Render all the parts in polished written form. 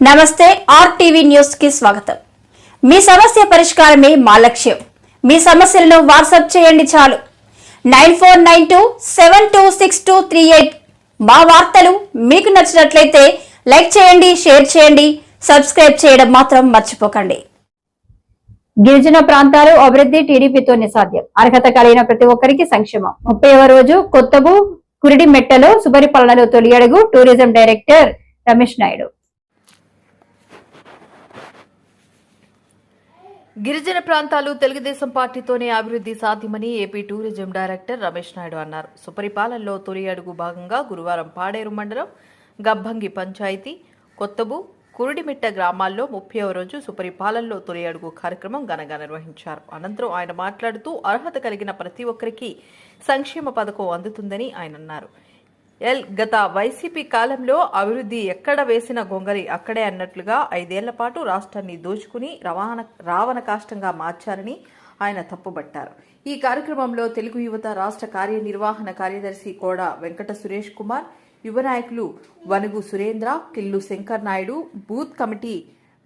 నమస్తే RTV news కి స్వాగతం. మీ సమస్య పరిష్కారమే మా లక్ష్యం. మీ సమస్యలను వాట్సాప్ చేయండి చాలు. 9492726238. మా వార్తలు మీకు నచ్చినట్లయితే లైక్ చేయండి, షేర్ చేయండి, సబ్స్క్రైబ్ చేయడం మాత్రం మర్చిపోకండి. గిరిజన ప్రాంతాలు అభివృద్ధి టీడీపీతోనే సాధ్యం. అర్హత కలిగిన ప్రతి ఒక్కరికి సంక్షేమం. 30వ రోజు కొత్తబు కురిడిమెట్టలో సుపరిపాలనలో తొలి అడుగు. Tourism director Ramesh Naidu. గిరిజన ప్రాంతాలు తెలుగుదేశం పార్టీతోనే అభివృద్ధి సాధ్యమని AP tourism director Ramesh Naidu అన్నారు. సుపరిపాలనలో తొలి అడుగు భాగంగా గురువారం పాడేరు మండలం గబ్బంగి పంచాయతీ కొత్తబు కురిడిమిట్ట గ్రామాల్లో 30వ రోజు సుపరిపాలనలో తొలి అడుగు కార్యక్రమం ఘనంగా నిర్వహించారు. అనంతరం ఆయన మాట్లాడుతూ అర్హత కలిగిన ప్రతి ఒక్కరికి సంక్షేమ పథకం అందుతుందని ఆయన అన్నారు. గత వైసీపీ కాలంలో అభివృద్ధి ఎక్కడ వేసిన గొంగలి అక్కడే అన్నట్లుగా 5 ఏళ్ల పాటు రాష్ట్రాన్ని దోచుకుని రావణ కాష్టంగా మార్చారని ఆయన తప్పుబట్టారు. ఈ కార్యక్రమంలో తెలుగు యువత రాష్ట్ర కార్యనిర్వహణ కార్యదర్శి కోడ వెంకట సురేష్ కుమార్, యువ నాయకులు వనుగు సురేంద్ర, కిల్లు శంకర్ నాయుడు, బూత్ కమిటీ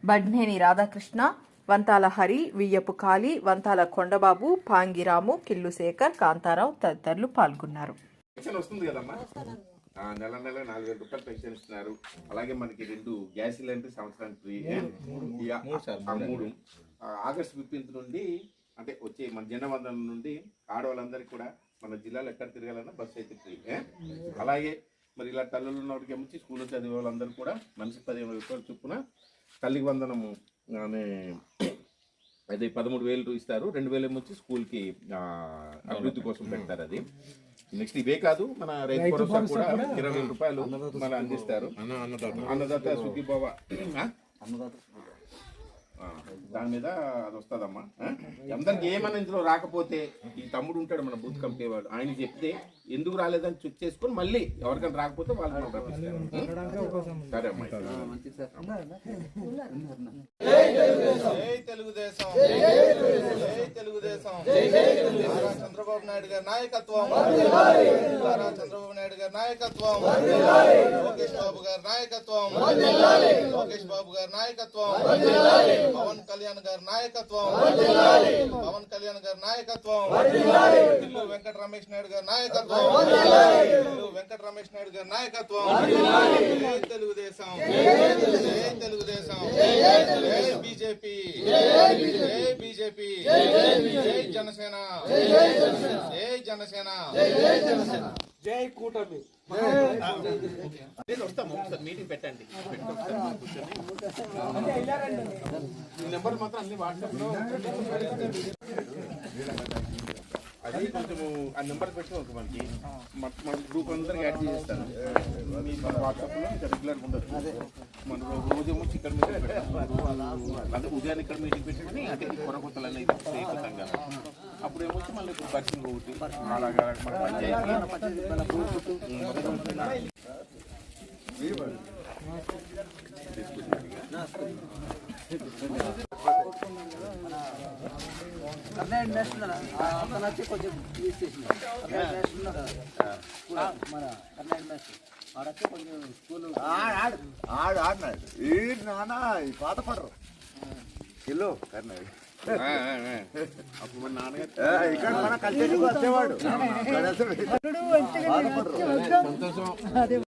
బడ్నేని రాధాకృష్ణ, వంతాల హరి, వియ్యపు కాళీ, వంతాల కొండబాబు, పాంగిరాము, కిల్లు శేఖర్, కాంతారావు తదితరులు పాల్గొన్నారు. నెల 4,000 రూపాయలు పెన్షన్ ఇస్తున్నారు. అలాగే మనకి 2 గ్యాస్ సిలిండర్ సంవత్సరానికి ఫ్రీ. 3 ఆగస్టు 15 నుండి అంటే వచ్చే మన జనవందనం నుండి ఆడవాళ్ళందరికీ కూడా మన జిల్లాలో ఎక్కడ తిరగాలన్నా బస్సు అయితే ఫ్రీ. అలాగే మరి ఇలా తల్లులు ఉన్నవాడికి ఏమొచ్చి స్కూల్లో చదివే వాళ్ళందరూ కూడా మనిషికి 15,000 రూపాయలు చొప్పున తల్లికి వందనము అనే అది 13,000 ఇస్తారు. 2,000 ఏమొచ్చి స్కూల్కి అభివృద్ధి కోసం పెడతారు. అది నెక్స్ట్ ఇవే కాదు, మన రైతు భరోసా కూడా 20,000 రూపాయలు మన అందిస్తారు. అన్నదాత సుఖీభవ దాని మీద అది వస్తుందమ్మా. అందరికి ఏమన్నా ఇందులో రాకపోతే ఈ తమ్ముడు ఉంటాడు మన బూత్ కమిటీ వాడు, ఆయన చెప్తే ఎందుకు రాలేదని చెక్ చేసుకుని మళ్ళీ ఎవరికైనా రాకపోతే వాళ్ళకి రప్పిస్తారు. సరే అమ్మా. తెలుగుదేశం చంద్రబాబు నాయుడు గారి నాయకత్వం, చంద్రబాబు నాయుడు గారి నాయకత్వం, లోకేష్ బాబు గారి నాయకత్వం, లోకేష్ బాబు గారి నాయకత్వం, పవన్ కళ్యాణ్ గారి నాయకత్వం, పవన్ కళ్యాణ్ గారి నాయకత్వం, ఇల్లు వెంకట రమేష్ నాయుడు గారి నాయకత్వం, ఇల్లు వెంకట రమేష్ నాయుడు గారి నాయకత్వం. తెలుగుదేశం, తెలుగుదేశం, బీజేపీ, బీజేపీ, జై జనసేన, జై జనసేన, జై కూటమి. వస్తాము, ఒకసారి మీటింగ్ పెట్టండి. నెంబర్ మాత్రం అన్ని వాట్సాప్లో అది కొంచెము ఆ నెంబర్ పెట్టి ఒక మనకి మన గ్రూప్ అందరికి యాడ్ చేస్తాను. మన వాట్సాప్లో ఇంకా రెగ్యులర్గా ఉండదు. మన రోజేమో చికెన్ మీటింగ్ పెట్టాము, అంటే ఉదయాన్ని ఇక్కడ మీటింగ్ పెట్టుకుని అంటే కొరకొత్తలు అనేది చేయగలుగుతాం. అప్పుడు ఏమొచ్చి మళ్ళీ పర్సింగ్ ఒకటి అలాగా మన పంచాయతీ కొంచెం ఆడినాడు ఈ నాన్న ఈ పాత పడరు కిలో కర్నాడు. అప్పుడు మన నాన్నగారు ఇక్కడ మన కలిసి వచ్చేవాడు.